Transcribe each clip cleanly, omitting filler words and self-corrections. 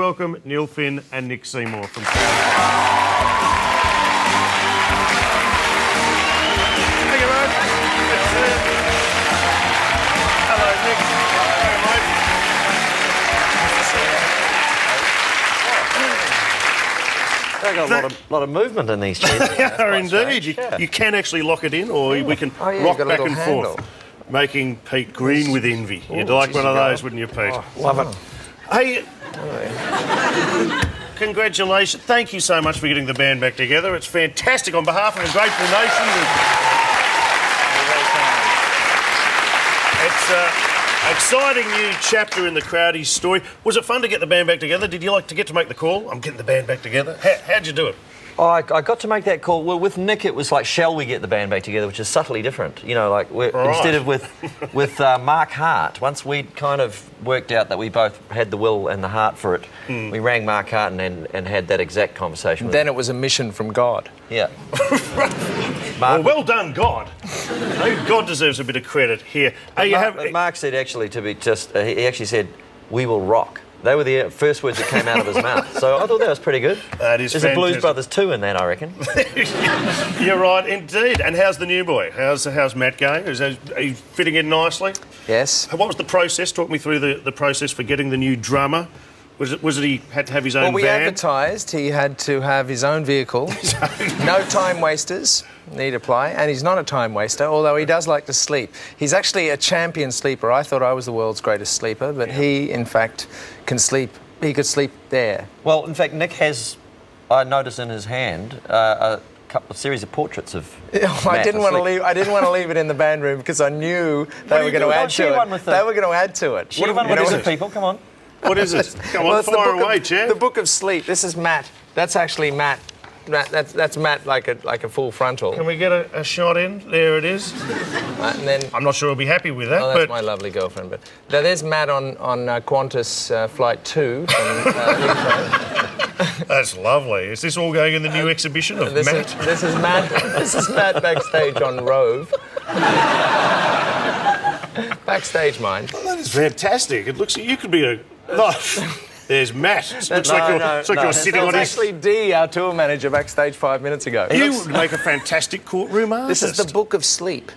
welcome Neil Finn and Nick Seymour from Thank you, mate. Hello, Nick. They've got a lot of movement in these chairs. Yeah, indeed. You can actually lock it in, or we can rock back and forth, making Pete green with envy. You'd like one of those, wouldn't you, Pete? Love it. Hey, congratulations. Thank you so much for getting the band back together. It's fantastic on behalf of the Grateful Nation. It's an exciting new chapter in the Crowdies story. Was it fun to get the band back together? Did you like to get to make the call? I'm getting the band back together. How'd you do it? Oh, I got to make that call. Well, with Nick, it was like, shall we get the band back together, which is subtly different. You know, like instead of with Mark Hart, once we'd kind of worked out that we both had the will and the heart for it, we rang Mark Hart and had that exact conversation with him. Then it was a mission from God. Yeah. Well done, God. God deserves a bit of credit here. Mark said actually he actually said, we will rock. They were the first words that came out of his mouth. So I thought that was pretty good. That is There's fantastic. a Blues Brothers 2 in that, I reckon. You're right, indeed. And how's the new boy? How's Matt going? Are you fitting in nicely? Yes. What was the process? Talk me through the process for getting the new drummer. Was it he had to have his own van? Well, we advertised he had to have his own vehicle. No time wasters need apply, and he's not a time waster, although he does like to sleep. He's actually a champion sleeper. I thought I was the world's greatest sleeper, but he, in fact, can sleep. He could sleep there. Well, in fact, Nick has, I noticed in his hand, a series of portraits of I didn't want to leave. I didn't want to leave it in the band room because I knew they were going to add to it. They were going to add to it. What is it, people? Come on. What is it? Come on, fire away, Chad. The Book of Sleep. This is Matt. That's actually Matt. That's Matt like a full frontal. Can we get a shot in? There it is. And then I'm not sure he'll be happy with that. that's my lovely girlfriend. But there's Matt on Qantas Flight 2 from Heathrow. That's lovely. Is this all going in the new exhibition of Matt? This is Matt. This is Matt backstage on Rove. Backstage, mind. Oh, that is fantastic. It looks like you could be a... There's Matt. It looks like you're sitting on his... actually Dee, our tour manager, backstage 5 minutes ago. You would make a fantastic courtroom artist. This is the Book of Sleep.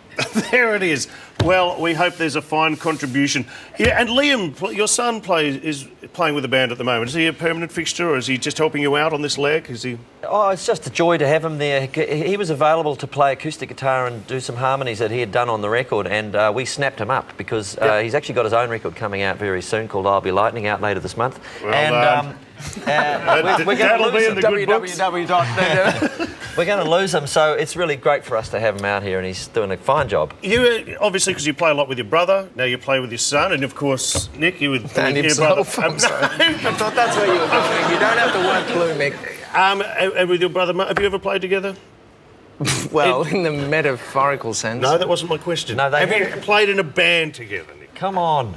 There it is. Well, we hope there's a fine contribution. Yeah, and Liam, your son is playing with the band at the moment. Is he a permanent fixture, or is he just helping you out on this leg? Is he? Oh, it's just a joy to have him there. He was available to play acoustic guitar and do some harmonies that he had done on the record, and we snapped him up because he's actually got his own record coming out very soon called I'll Be Lightning, out later this month. Well and we're going to lose him. www. We're going to lose him, so it's really great for us to have him out here, and he's doing a fine job. You obviously, because you play a lot with your brother, now you play with your son, and of course Nick, you with And your himself. brother. I'm sorry. I thought that's where you were going. You don't have to work blue, Mick. And with your brother, have you ever played together? Well, in the metaphorical sense. No, that wasn't my question. No, have you played in a band together, Nick? Come on.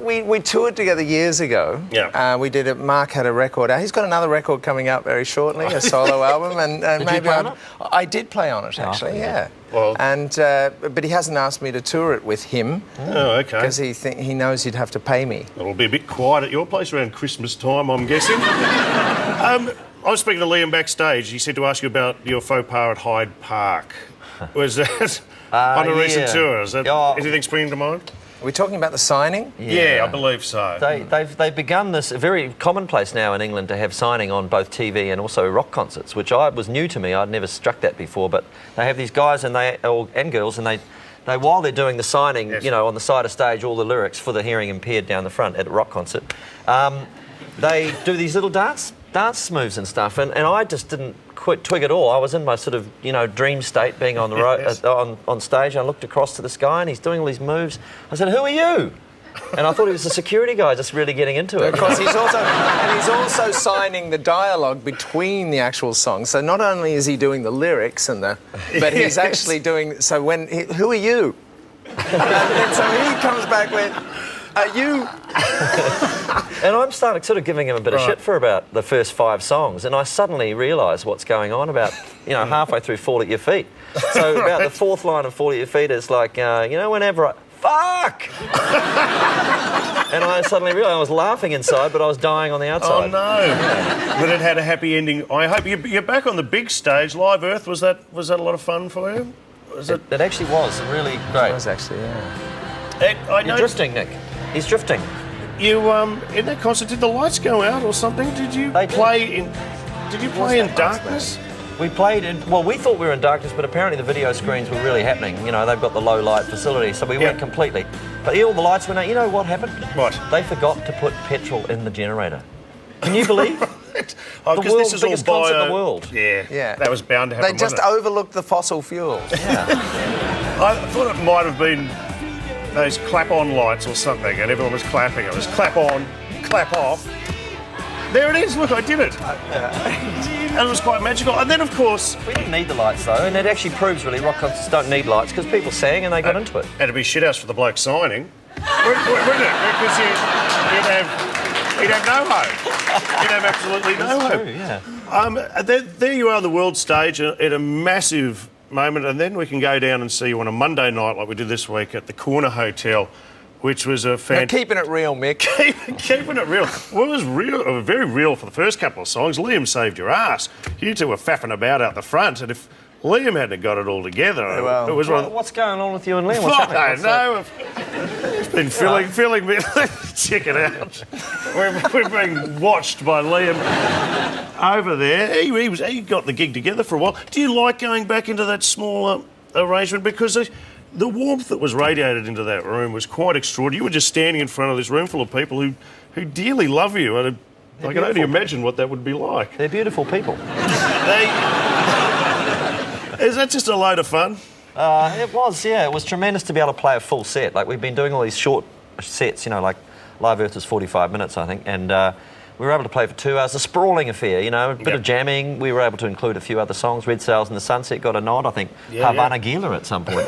We toured together years ago. Yeah. We did it. Mark had a record out. He's got another record coming out very shortly, a solo album. And Did you play on it? I did play on it, actually, yeah. Well- And but he hasn't asked me to tour it with him. Oh, okay. Because he knows he'd have to pay me. It'll be a bit quiet at your place around Christmas time, I'm guessing. I was speaking to Liam backstage. He said to ask you about your faux pas at Hyde Park. Was that on a recent tour? Is that anything springing to mind? Are we talking about the signing? Yeah, I believe so. They've begun this very commonplace now in England to have signing on both TV and also rock concerts, which was new to me. I'd never struck that before, but they have these guys and girls, and they while they're doing the signing, yes, on the side of stage, all the lyrics for the hearing impaired down the front at a rock concert, they do these little dance moves and stuff, and I just didn't quite twig at all. I was in my sort of dream state, being on the Yes. on stage. I looked across to the sky and he's doing all these moves. I said, "Who are you?" And I thought he was a security guy just really getting into it. Because he's also signing the dialogue between the actual songs. So not only is he doing the lyrics but he's actually doing. So who are you? and so he comes back with, "Are you?" And I'm sort of giving him a bit of shit for about the first 5 songs, and I suddenly realise what's going on about, halfway through Fall at Your Feet. So about the 4th line of Fall at Your Feet is like, whenever fuck! And I suddenly realised I was laughing inside, but I was dying on the outside. Oh no! But it had a happy ending. I hope you're back on the big stage. Live Earth, was that a lot of fun for you? It actually was really great. It was actually, You're drifting, Nick. He's drifting. You in that concert, did the lights go out or something? Did you play in darkness? We played in. Well, we thought we were in darkness, but apparently the video screens were really happening. You know, they've got the low light facility, so we went completely. But all the lights went out. You know what happened? What? They forgot to put petrol in the generator. Can you believe? Oh, because this is all biggest concert in the world. Yeah. That was bound to happen. They just overlooked the fossil fuel. Yeah. I thought it might have been those clap-on lights or something, and everyone was clapping. It was clap on, clap off. There it is. Look, I did it. And it was quite magical. And then, of course, We didn't need the lights though, and it actually proves really rock concerts don't need lights because people sang and they got into it. had to be shithouse for the bloke signing, wouldn't it? Because he'd have no hope. He'd have absolutely no hope. True, yeah. There you are on the world stage at a massive moment, and then we can go down and see you on a Monday night like we did this week at the Corner Hotel, which was a Now, fantastic... keeping it real, Mick. Keeping it real. Well, it was real, very real for the first couple of songs. Liam saved your ass. You two were faffing about out the front, and if Liam hadn't got it all together, well, it was... What's going on with you and Liam? What's happening? I don't know. It's been feeling me. Check it out. We're being watched by Liam over there. He got the gig together for a while. Do you like going back into that smaller arrangement? Because the warmth that was radiated into that room was quite extraordinary. You were just standing in front of this room full of people who dearly love you, and I can only imagine what that would be like. They're beautiful people. Is that just a load of fun? It was, yeah. It was tremendous to be able to play a full set. Like, we've been doing all these short sets, you know, like Live Earth is 45 minutes, I think, and we were able to play for 2 hours. A sprawling affair, you know, a bit of jamming. We were able to include a few other songs. Red Sails in the Sunset got a nod, I think. Havana Gila at some point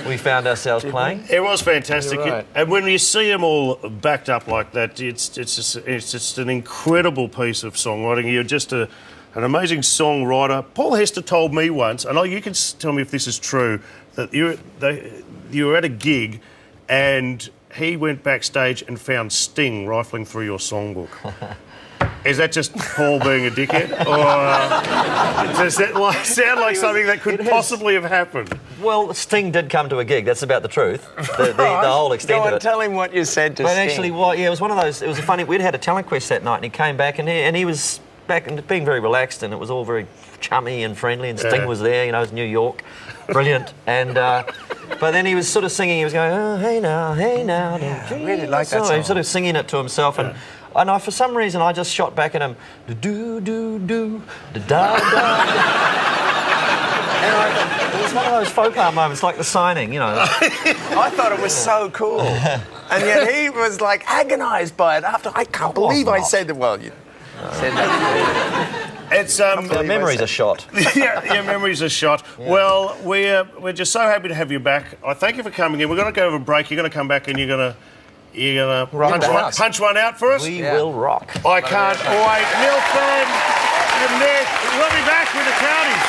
we found ourselves playing. It was fantastic. You're right. And when you see them all backed up like that, it's just an incredible piece of songwriting. You're just an amazing songwriter. Paul Hester told me once, and you can tell me if this is true, that you were at a gig and he went backstage and found Sting rifling through your songbook. Is that just Paul being a dickhead? Or does that sound like something that could possibly have happened? Well, Sting did come to a gig. That's about the truth. The whole extent Go of on, it. tell him what you said to But Sting. actually, it was one of those. It was a funny. We'd had a talent quest that night, and he came back, and he was back and being very relaxed, and it was all very chummy and friendly. And Sting was there. You know, it was New York, brilliant. And but then he was sort of singing. He was going, "Oh, hey now, don't you?" I really like that He song. was sort of singing it to himself, and for some reason, I just shot back at him, do do do da da da. And it was one of those faux pas moments, like the signing, you know. I thought it was so cool. And yet he was like agonised by it after. I can't believe I said that. Well, you said that. It's The memories are shot. yeah, your memories are shot. Yeah. Well, we're just so happy to have you back. I thank you for coming in. We're going to go over a break. You're going to come back and you're going to punch one out for us. We will rock. I can't wait. Neil Fenn and Nick. We'll be back with the Townies.